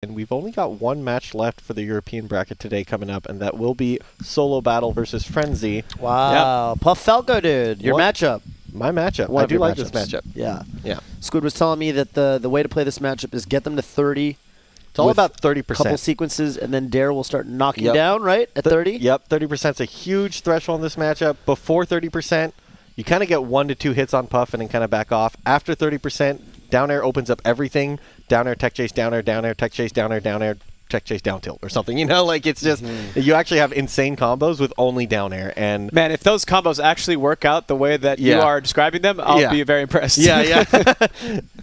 And we've only got one match left for the European bracket today coming up, and that will be Solobattle versus Frenzy. Wow. Yep. Puff Falco, dude. Your matchup. My matchup. I do like this matchup. Yeah. Yeah. Squid was telling me that the way to play this matchup is get them to 30. It's all about 30%. Couple sequences, and then Dare will start knocking down, right? At 30? Yep. 30% is a huge threshold in this matchup. Before 30%, you kind of get 1 to 2 hits on Puff and then kind of back off. After 30%, down air opens up everything. Down air, tech chase, down air, tech chase, down air, tech chase, down tilt or something. You know, like it's just, you actually have insane combos with only down air. And man, if those combos actually work out the way that you are describing them, I'll be very impressed. Yeah.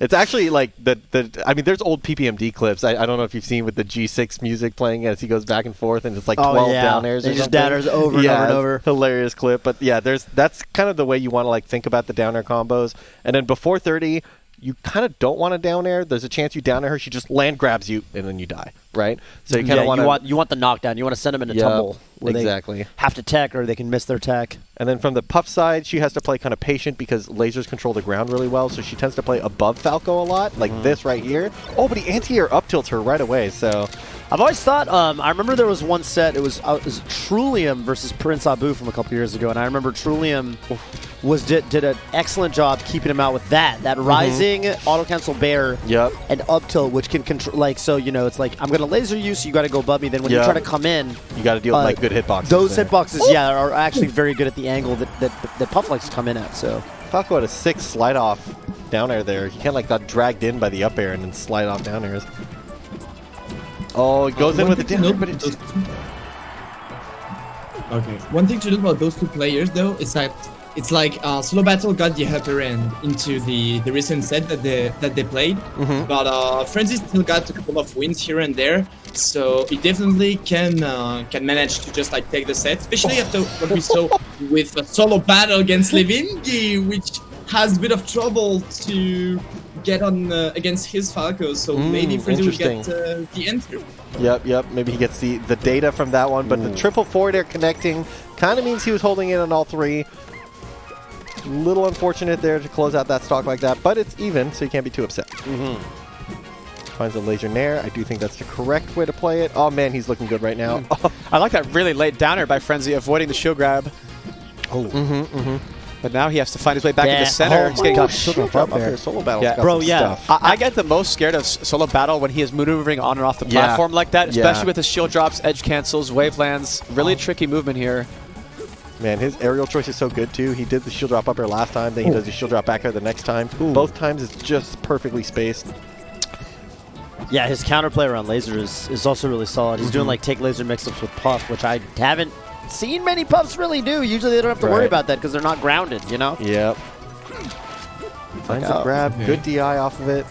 It's actually like I mean, there's old PPMD clips. I don't know if you've seen with the G6 music playing as he goes back and forth, and it's like 12 down airs. Just down airs over and over and over. Hilarious clip. But yeah, that's kind of the way you want to like think about the down air combos. And then before 30, you kind of don't want to down air. There's a chance you down air her. She just land grabs you, and then you die, right? So you kind of you want the knockdown. You want to send them in a tumble. Where they have to tech, or they can miss their tech. And then from the Puff side, she has to play kind of patient because lasers control the ground really well, so she tends to play above Falco a lot, like this right here. Oh, but he anti-air up tilts her right away, so... I've always thought, I remember there was one set, it was Trulium versus Prince Abu from a couple years ago, and I remember Trulium did an excellent job keeping him out with that rising auto-cancel bear and up tilt, which can control, like, so, you know, it's like, I'm going to laser you, so you got to go above me, then when you try to come in... You got to deal with, like, good hitboxes. Those hitboxes, are actually very good at the angle that Puff likes to come in at, so... Falco had a 6 slide-off down air there. He kind of, like, got dragged in by the up air and then slide off down airs. Oh, it goes in with the down air, but it just... Okay. One thing to note about those two players, though, is that it's like Solobattle got the upper end into the recent set that they played, but Frenzy still got a couple of wins here and there, so he definitely can manage to just like take the set, especially after what we saw with Solobattle against Levingi, which has a bit of trouble to get on against his Falco, so maybe Frenzy will get the answer. Yep. Maybe he gets the data from that one, but the triple forward air connecting kind of means he was holding in on all 3. Little unfortunate there to close out that stock like that, but it's even, so you can't be too upset. Finds a laser nair. I do think that's the correct way to play it. Oh man, he's looking good right now. I like that really late downer by Frenzy, avoiding the shield grab. But now he has to find his way back into center. He's getting Solobattle's bro, stuff. I get the most scared of Solobattle when he is maneuvering on and off the platform like that, especially with his shield drops, edge cancels, wave lands. Really tricky movement here. Man, his aerial choice is so good too. He did the shield drop up air last time, then he does the shield drop back air the next time. Both times it's just perfectly spaced. Yeah, his counterplay around laser is also really solid. He's doing like take laser mix-ups with Puff, which I haven't seen many Puffs really do. Usually they don't have to worry about that because they're not grounded, you know? Yep. Finds a grab, good DI off of it.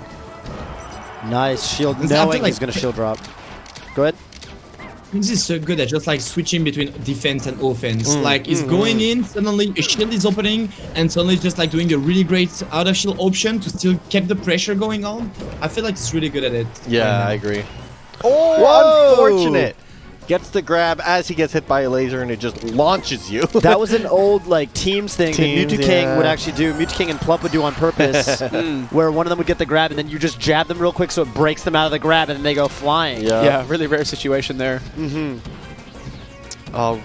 Nice shield, knowing he's going to shield drop. Go ahead. Frenzy is so good at just like switching between defense and offense. Like he's going in, suddenly a shield is opening, and suddenly just like doing a really great out of shield option to still keep the pressure going on. I feel like he's really good at it. Yeah, I agree. Oh, unfortunate. Gets the grab as he gets hit by a laser, and it just launches you. That was an old like teams thing that Mewtwo King would actually do. Mewtwo King and Plup would do on purpose, where one of them would get the grab, and then you just jab them real quick so it breaks them out of the grab, and then they go flying. Yeah, really rare situation there.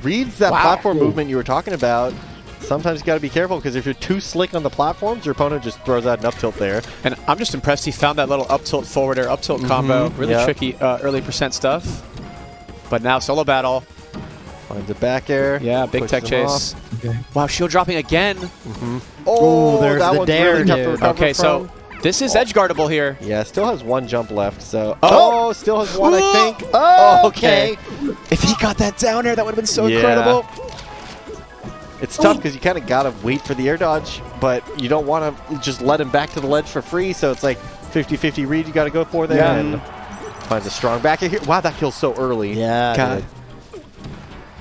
Reads that platform movement you were talking about. Sometimes you got to be careful because if you're too slick on the platforms, your opponent just throws out an up tilt there. And I'm just impressed he found that little up tilt forward air, up tilt combo. Really tricky early percent stuff. But now Solobattle finds a back air. Yeah, big tech chase. Wow, shield dropping again. Oh, there's that the one's dare, really tough to recover Okay, so this is edge guardable here. Yeah, still has 1 jump left. So still has 1, I think. Okay. If he got that down air, that would have been so incredible. It's tough because you kind of got to wait for the air dodge, but you don't want to just let him back to the ledge for free. So it's like 50-50 read you got to go for there. And finds a strong back here. Wow, that kills so early. Yeah, God.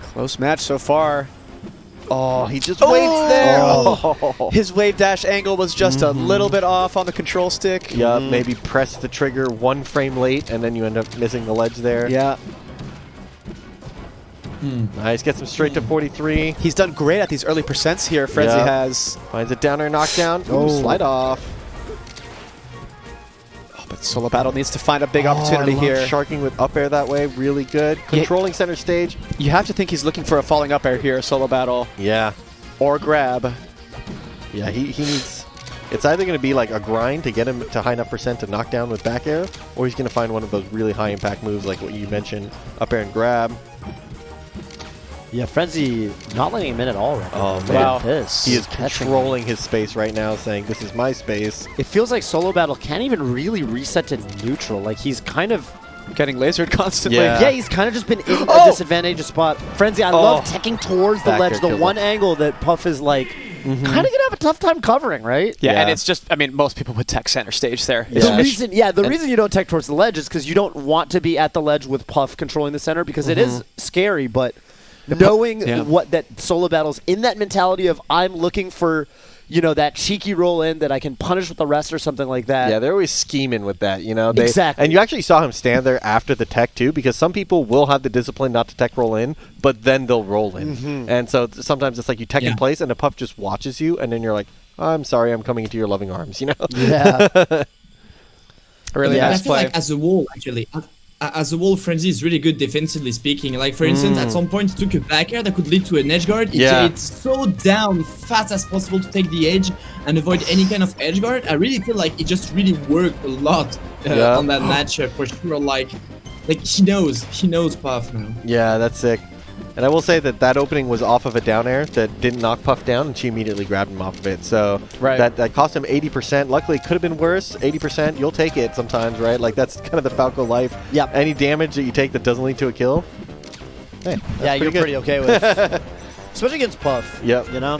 Close match so far. Oh, he just waits there. His wave dash angle was just a little bit off on the control stick. Yeah, maybe press the trigger 1 frame late, and then you end up missing the ledge there. Yeah. Nice, gets him straight to 43. He's done great at these early percents here, Frenzy has. Finds a down air knockdown. Slide off. Solobattle needs to find a big opportunity I love here. Sharking with up air that way, really good. Controlling center stage. You have to think he's looking for a falling up air here, Solobattle. Yeah. Or grab. Yeah, he needs... It's either going to be like a grind to get him to high enough percent to knock down with back air, or he's going to find one of those really high impact moves like what you mentioned, up air and grab. Yeah, Frenzy not letting him in at all right now. Oh, man. Wow. This. He is controlling his space right now, saying, this is my space. It feels like Solobattle can't even really reset to neutral. Like, he's kind of... Getting lasered constantly. Yeah. Yeah, he's kind of just been in a disadvantageous spot. Frenzy, I love teching towards the Back ledge. air The killed one him. angle that Puff is like kind of gonna have a tough time covering, right? Yeah, Yeah. and it's just, I mean, most people would tech center stage there. Yeah. The reason you don't tech towards the ledge is because you don't want to be at the ledge with Puff controlling the center because it is scary, but knowing what that Solobattle's in that mentality of I'm looking for, you know, that cheeky roll in that I can punish with the rest or something like that. Yeah, they're always scheming with that, you know? Exactly. And you actually saw him stand there after the tech, too, because some people will have the discipline not to tech roll in, but then they'll roll in. And so sometimes it's like you tech in place, and the Puff just watches you, and then you're like, I'm sorry, I'm coming into your loving arms, you know? Yeah. Really I nice feel play. like as a wall, actually, as a wall, Frenzy is really good defensively speaking. Like, for instance, at some point, he took a back air that could lead to an edge guard. It's so down fast as possible to take the edge and avoid any kind of edge guard. I really feel like it just really worked a lot on that matchup for sure. Like he knows Puff now. Yeah, that's sick. And I will say that that opening was off of a down air that didn't knock Puff down, and she immediately grabbed him off of it. So that cost him 80%. Luckily, it could have been worse. 80%, you'll take it sometimes, right? Like, that's kind of the Falco life. Yep. Any damage that you take that doesn't lead to a kill, hey, Yeah, you're pretty okay with it. Especially against Puff. Yep. You know?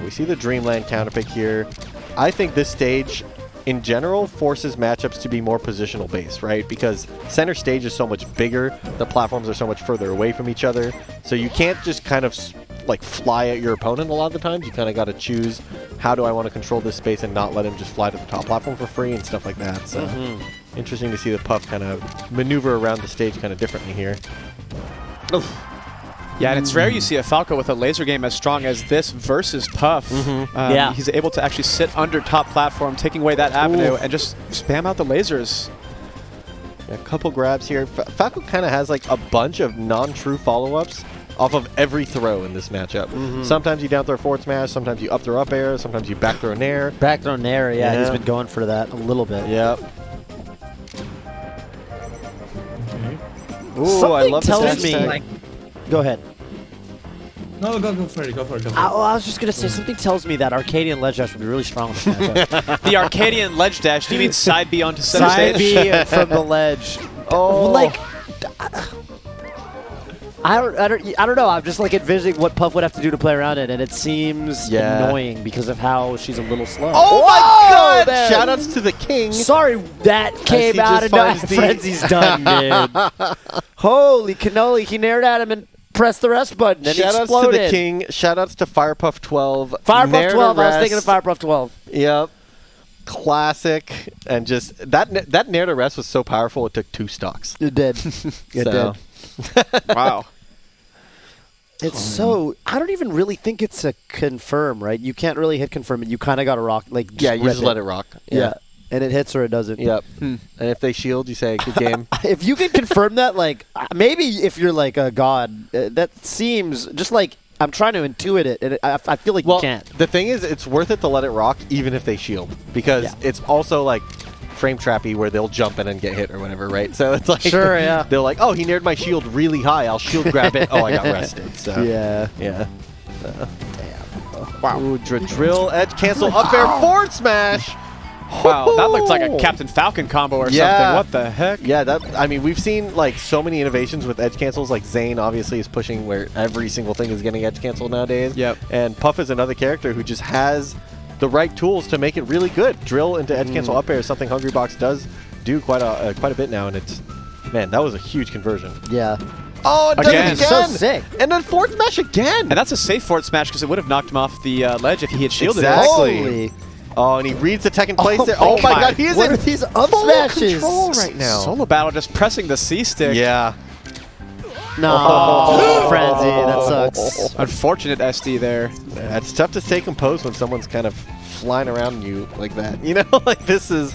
We see the Dreamland counterpick here. I think this stage, in general, forces matchups to be more positional based, right? Because center stage is so much bigger, the platforms are so much further away from each other, so you can't just kind of like fly at your opponent a lot of the times. You kind of got to choose, how do I want to control this space and not let him just fly to the top platform for free and stuff like that. So interesting to see the Puff kind of maneuver around the stage kind of differently here. Yeah, and it's rare you see a Falco with a laser game as strong as this versus Puff. He's able to actually sit under top platform, taking away that avenue, and just spam out the lasers. A couple grabs here. Falco kind of has like a bunch of non-true follow-ups off of every throw in this matchup. Sometimes you down throw forward smash, sometimes you up throw up air, sometimes you back throw nair. Back throw nair, yeah, he's been going for that a little bit. Yep. Ooh, Something I love tells this me. hashtag. Go ahead. No, go for it. I was just gonna say something tells me that Arcadian ledge dash would be really strong in this matchup. The Arcadian ledge dash, do you mean side B onto center Side stage? B from the ledge. Oh, Like, I don't know. I'm just like envisioning what Puff would have to do to play around it, and it seems annoying because of how she's a little slow. oh my God! man. Shoutouts to the king. Sorry, that came he out just of nowhere. finds the- Frenzy's done, dude. Holy cannoli! He nared at him and pressed the rest button, and he Shoutouts exploded. to the king. Shoutouts to Firepuff 12. Firepuff Nair to 12. I was thinking of rest. Firepuff 12. Yep. Classic. And just that nair to rest was so powerful it took 2 stocks. It did. It So. did. Wow. It's so. I don't even really think it's a confirm, right? You can't really hit confirm, and you kind of got to rock. Like, Yeah, you rip just let it rock. Yeah. And it hits or it doesn't. Yep. And if they shield, you say, good game. If you can confirm that, like, maybe if you're like a god, that seems just like I'm trying to intuit it, and I feel like you can't. The thing is, it's worth it to let it rock even if they shield, because it's also like frame trappy where they'll jump in and get hit or whatever, right? So it's like, Sure, yeah. they're like, oh, he nared my shield really high. I'll shield grab it. Oh, I got rested. So Yeah. Wow. Ooh, drill, edge, cancel, up air, forward smash. Wow, that looked like a Captain Falcon combo or something. What the heck? Yeah, I mean, we've seen like so many innovations with edge cancels. Like Zane obviously is pushing where every single thing is getting edge canceled nowadays. Yep. And Puff is another character who just has the right tools to make it really good. Drill into edge cancel up air is something Hungrybox does do quite a bit now, and it's, man, that was a huge conversion. Yeah. Oh, it does Again. it again. So sick. And then forward smash again. And that's a safe forward smash because it would have knocked him off the ledge if he had shielded Exactly. Holy. Oh, and he reads the tech in place there. my Oh my God. God, he is What in are these up full smashes? control it. right now. Solobattle just pressing the C stick. Yeah. No. Frenzy. That sucks. Unfortunate SD there. Yeah, it's tough to stay composed when someone's kind of flying around you like that. You know, like this is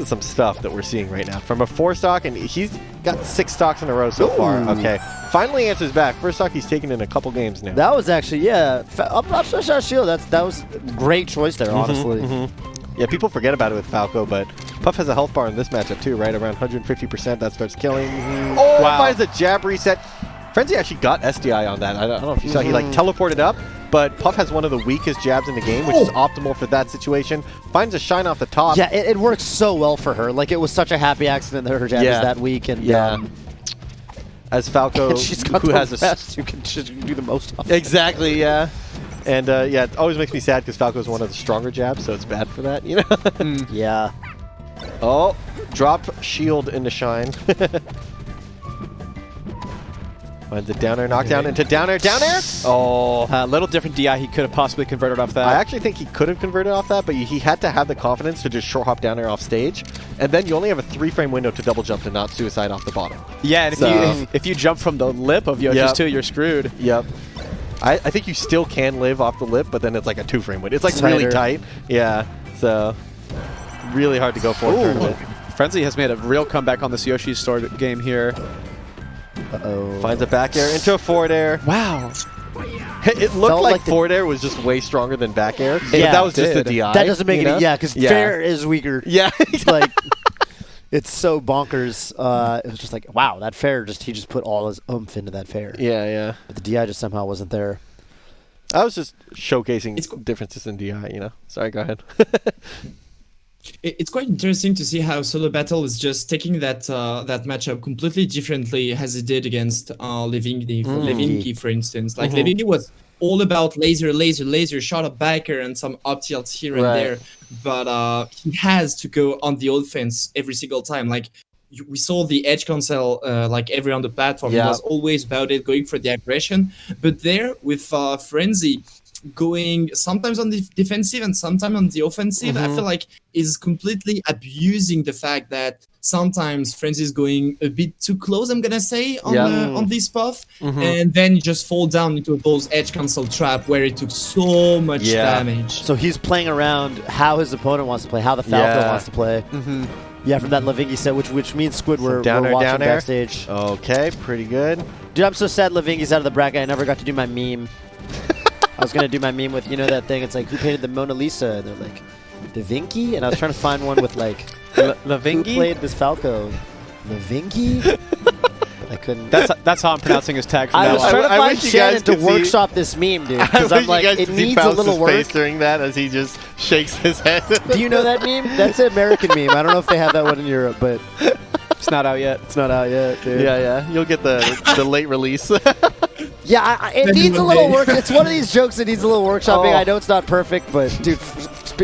some stuff that we're seeing right now from a 4-stock, and he's got 6 stocks in a row so far. Okay, finally answers back. First stock he's taken in a couple games now. That was actually, yeah, up shield. That was a great choice there, honestly. Yeah, people forget about it with Falco, but Puff has a health bar in this matchup too, right? Around 150%. That starts killing. Oh, wow. Finds a jab reset. Frenzy actually got SDI on that. I don't know if you saw. He like teleported up, but Puff has one of the weakest jabs in the game, which is optimal for that situation. Finds a shine off the top. Yeah, it works so well for her. Like, it was such a happy accident that her jab is that weak. And as Falco, she's got who the has best, who can just do the most of it. Exactly, yeah. And yeah, it always makes me sad because Falco is one of the stronger jabs, so it's bad for that, you know? Yeah. Oh, drop shield into shine. Finds a downer, knockdown into downer, downer! Oh. A little different DI he could have possibly converted off that. I actually think he could have converted off that, but he had to have the confidence to just short hop downer off stage. And then you only have a 3-frame window to double jump to not suicide off the bottom. Yeah, and if you jump from the lip of Yoshi's too, you're screwed. Yep. I think you still can live off the lip, but then it's like a 2-frame window. It's like really tight. Yeah, so really hard to go for. Frenzy has made a real comeback on this Yoshi's Store game here. Finds a back air into a forward air. Wow. It looked like forward air was just way stronger than back air. But that was just the DI. That doesn't make it. Yeah, because fair is weaker. Yeah. Like, it's so bonkers. It was just like, wow, that fair he just put all his oomph into that fair. Yeah, yeah. But the DI just somehow wasn't there. I was just showcasing differences in DI, you know. Sorry, go ahead. It's quite interesting to see how Solobattle is just taking that that matchup completely differently as he did against Levinki, for instance. Like Levinki was all about laser, shot up backer and some up tilts here and there, but he has to go on the offense every single time. Like we saw the edge cancel like every on the platform. He was always about it, going for the aggression. But there with Frenzy, going sometimes on the defensive and sometimes on the offensive, I feel like is completely abusing the fact that sometimes Frenzy is going a bit too close, I'm gonna say, on this puff, and then you just fall down into those edge cancel trap where it took so much damage. So he's playing around how his opponent wants to play, how the Falco wants to play. Yeah, from that Levinki set, which means Squidward we're watching backstage. Okay, pretty good. Dude, I'm so sad Levinki's out of the bracket. I never got to do my meme. I was going to do my meme with, you know that thing, it's like, who painted the Mona Lisa? And they're like, Da Vinci? And I was trying to find one with like, Levinki? Who played this Falco? Levinki? I couldn't. That's how I'm pronouncing his tag from now on. I was trying to find Shannon to workshop this meme, dude. Because I'm like, it needs a little work. Face during that as he just shakes his head. Do you know that meme? That's an American meme. I don't know if they have that one in Europe, but it's not out yet. It's not out yet, dude. Yeah. You'll get the late release. Yeah, it needs a little work. It's one of these jokes that needs a little workshopping. I know it's not perfect, but dude,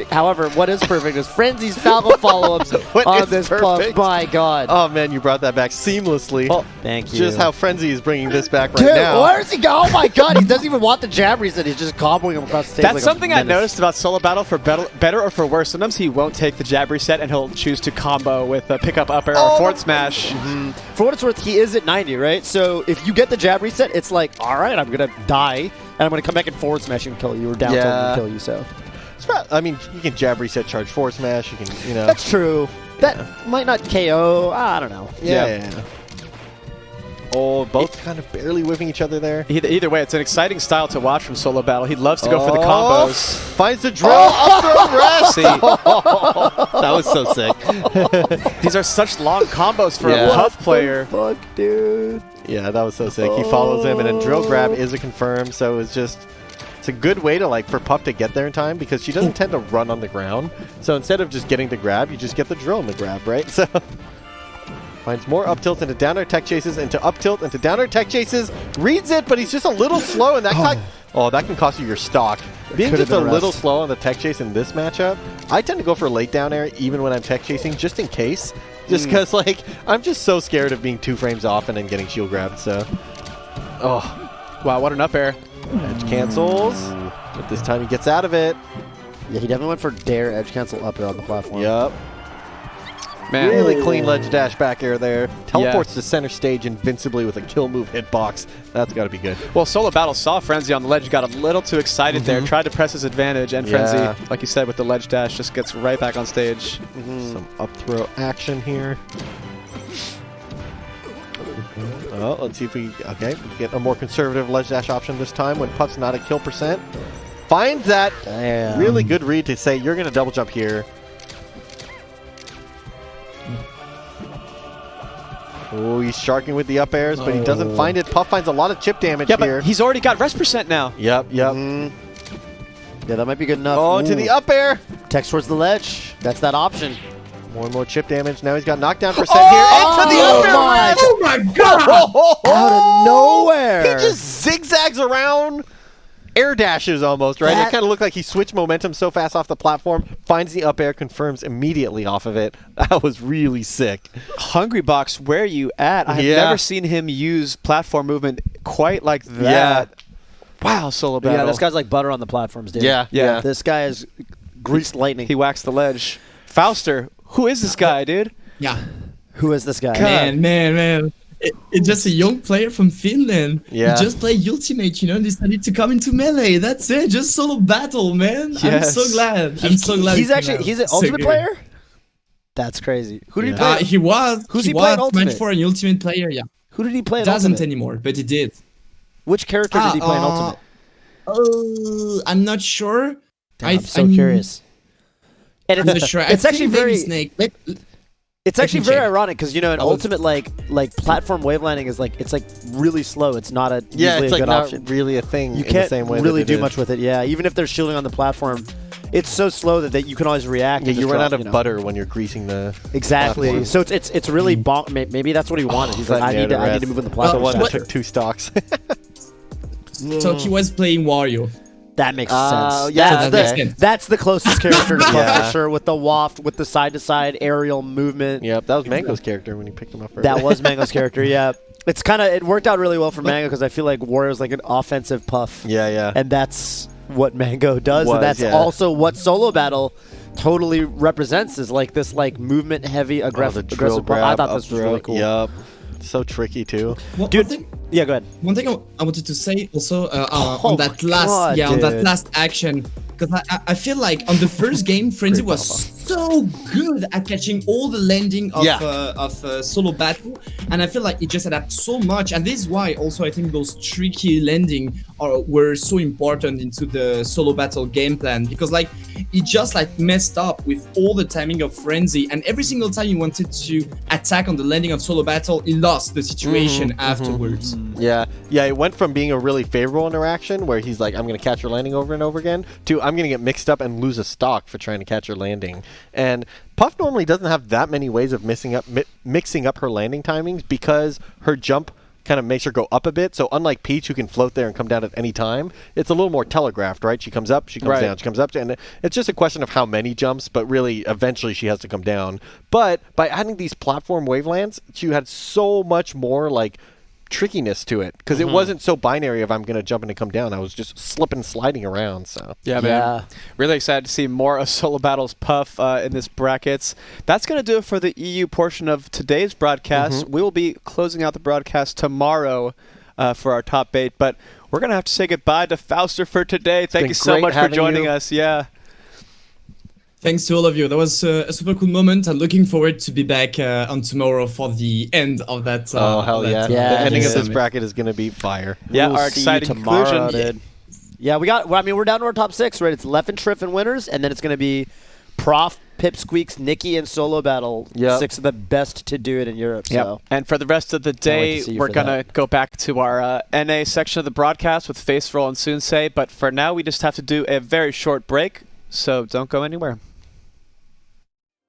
however, what is perfect is Frenzy's Falco follow-ups on this puff. My God. Oh man, you brought that back seamlessly. Oh, thank you. Just how Frenzy is bringing this back right now. Dude, where is he going? Oh my God, he doesn't even want the jab reset. He's just cobbling him across the stage. That's like something I noticed about Solobattle. For better or for worse, sometimes he won't take the jab reset and he'll choose to combo with a pickup up air or forward smash. For what it's worth, he is at 90, right? So if you get the jab reset, it's like, all right, I'm going to die, and I'm going to come back and forward smash you and kill you, or down tilt and kill you, so. I mean, you can jab reset, charge forward smash, you can, you know. That's true. That might not KO, I don't know. Yeah. Oh, both kind of barely whiffing each other there. Either way, it's an exciting style to watch from Solobattle. He loves to go for the combos. Finds the drill, up throw rest! That was so sick. These are such long combos for a Puff player. Fuck, dude. Yeah, that was so sick. He follows him, and then drill grab is a confirm, so it's a good way to for Puff to get there in time because she doesn't tend to run on the ground. So instead of just getting the grab, you just get the drill in the grab, right? So finds more up tilts into down air tech chases, into up tilt, into down air tech chases, reads it, but he's just a little slow, and that can cost you your stock. Being just a little slow on the tech chase in this matchup, I tend to go for late down air even when I'm tech chasing, just in case. Just because, I'm just so scared of being 2 frames off and then getting shield grabbed, so. Oh. Wow, what an up air. Edge cancels, but this time he gets out of it. Yeah, he definitely went for dare edge cancel up air on the platform. Yup. Man. Really clean ledge dash back air there. Teleports to center stage invincibly with a kill move hitbox. That's got to be good. Well, Solobattle saw Frenzy on the ledge, got a little too excited there, tried to press his advantage, and Frenzy, like you said, with the ledge dash, just gets right back on stage. Some up throw action here. Oh, let's see if we get a more conservative ledge dash option this time when Puff's not at kill percent. Finds that really good read to say you're going to double jump here. Oh, he's sharking with the up airs, but he doesn't find it. Puff finds a lot of chip damage here. But he's already got rest percent now. Yep. Yeah, that might be good enough. Oh, to the up air. Text towards the ledge. That's that option. More and more chip damage. Now he's got knockdown percent here. Into the up air. Oh my god! Out of nowhere. He just zigzags around. Air dashes almost, right? It kind of looked like he switched momentum so fast off the platform, finds the up air, confirms immediately off of it. That was really sick. Hungry Box, where are you at? I've never seen him use platform movement quite like that. Wow, Solobattle. Yeah, this guy's like butter on the platforms, dude. Yeah. This guy is greased lightning. He waxed the ledge. Fauster, who is this guy, dude? Yeah. Who is this guy? Man. It's just a young player from Finland. Yeah. He just played Ultimate, and decided to come into Melee. That's it. Just solo battle, man. Yes. I'm so glad. He's an ultimate player? That's crazy. Who did he play? He was. Who's he he playing was ultimate? meant for an Ultimate player, yeah. Who did he play in Doesn't ultimate? anymore, but he did. Which character did he play in ultimate? I'm not sure. I'm so curious. And I'm not sure. It's actually very Snake. It's actually very ironic because in ultimate like platform wavelining is it's really slow. It's not a usually it's a good not option. really a thing. You in can't the same way really that it do much with it. Yeah, even if they're shielding on the platform, it's so slow that you can always react. Yeah, and you just run drop, out of butter when you're greasing the exactly. platform. So it's really maybe that's what he wanted. He's like, I need to move in the The platform. one that faster. took 2 stocks. So he was playing Wario. That makes sense. Yeah, that's the closest character to Puff Yeah. for sure. With the waft, with the side-to-side aerial movement. Yep, that was Mango's character when he picked him up. That was Mango's character. Yeah, it worked out really well for Mango because I feel like Wario's like an offensive Puff. Yeah. And that's what Mango does, and that's also what Solobattle totally represents. Is like this movement heavy, aggressive Puff. I thought this was really cool. Yep. So tricky too. Well, Dude, yeah, go ahead. One thing I wanted to say also on that last action, because I feel like on the first game, Frenzy was so good at catching all the landing of Solobattle, and I feel like it just adapted so much, and this is why also I think those tricky landing were so important into the Solobattle game plan, because it just messed up with all the timing of Frenzy, and every single time you wanted to attack on the landing of Solobattle, he lost the situation afterwards. Yeah, it went from being a really favorable interaction where he's like, I'm going to catch your landing over and over again, to I'm going to get mixed up and lose a stock for trying to catch your landing. And Puff normally doesn't have that many ways of mixing up her landing timings because her jump kind of makes her go up a bit. So unlike Peach, who can float there and come down at any time, it's a little more telegraphed, right? She comes up, she comes down, she comes up, and it's just a question of how many jumps, but really eventually she has to come down. But by adding these platform wavelands, she had so much more trickiness to it because it wasn't so binary of I'm going to jump and come down. I was just slipping, sliding around. So man, really excited to see more of Solobattle's Puff in this brackets. That's going to do it for the EU portion of today's broadcast. We will be closing out the broadcast tomorrow for our top 8, but we're going to have to say goodbye to Fauster for today. Thank you so much for joining us. Yeah. Thanks to all of you. That was a super cool moment. I'm looking forward to be back on tomorrow for the end of that. Oh, hell yeah. The ending of this bracket is going to be fire. Yeah, our exciting conclusion. Dude. Yeah, we're down to our top 6, right? It's Leff and Triff and winners, and then it's going to be Prof, Pipsqueaks, Nikki, and Solobattle. 6 of the best to do it in Europe. So. And for the rest of the day, we're going to go back to our NA section of the broadcast with Face Roll and Soonsay. But for now, we just have to do a very short break, so don't go anywhere.